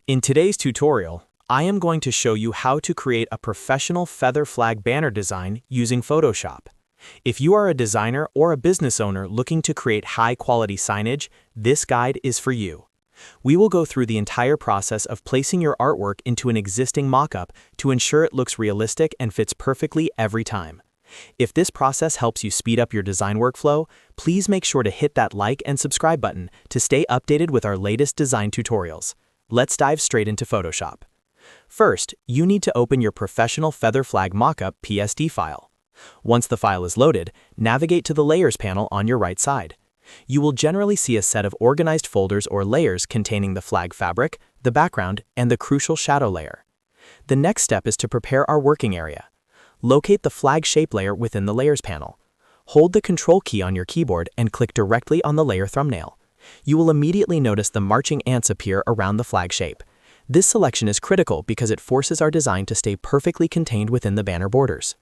In today's tutorial, I am going to show you how to create a professional feather flag banner design using Photoshop. If you are a designer or a business owner looking to create high-quality signage, this guide is for you. We will go through the entire process of placing your artwork into an existing mockup to ensure it looks realistic and fits perfectly every time. If this process helps you speed up your design workflow, please make sure to hit that like and subscribe button to stay updated with our latest design tutorials. Let's dive straight into Photoshop. First, you need to open your professional feather flag mockup PSD file. Once the file is loaded, navigate to the Layers panel on your right side. You will generally see a set of organized folders or layers containing the flag fabric, the background, and the crucial shadow layer. The next step is to prepare our working area. Locate the flag shape layer within the Layers panel. Hold the Control key on your keyboard and click directly on the layer thumbnail. You will immediately notice the marching ants appear around the flag shape. This selection is critical because it forces our design to stay perfectly contained within the banner borders.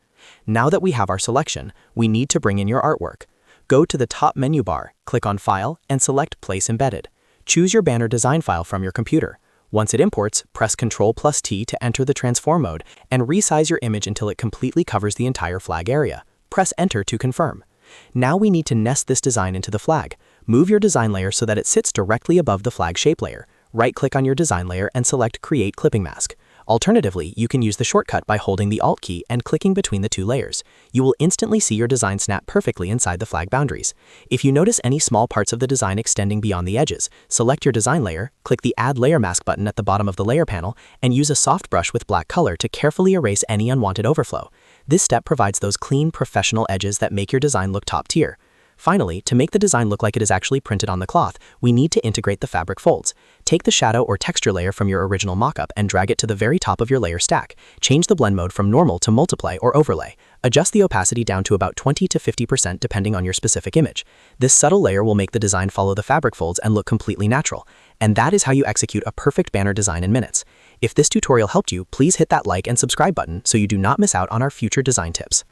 Now that we have our selection, we need to bring in your artwork. Go to the top menu bar, click on File, and select Place Embedded. Choose your banner design file from your computer. Once it imports, press Ctrl+T to enter the transform mode and resize your image until it completely covers the entire flag area. Press Enter to confirm. Now we need to nest this design into the flag. Move your design layer so that it sits directly above the flag shape layer. Right-click on your design layer and select Create Clipping Mask. Alternatively, you can use the shortcut by holding the Alt key and clicking between the two layers. You will instantly see your design snap perfectly inside the flag boundaries. If you notice any small parts of the design extending beyond the edges, select your design layer, click the Add Layer Mask button at the bottom of the layer panel, and use a soft brush with black color to carefully erase any unwanted overflow. This step provides those clean, professional edges that make your design look top tier. Finally, to make the design look like it is actually printed on the cloth, we need to integrate the fabric folds. Take the shadow or texture layer from your original mockup and drag it to the very top of your layer stack. Change the blend mode from normal to multiply or overlay. Adjust the opacity down to about 20 to 50% depending on your specific image. This subtle layer will make the design follow the fabric folds and look completely natural. And that is how you execute a perfect banner design in minutes. If this tutorial helped you, please hit that like and subscribe button so you do not miss out on our future design tips.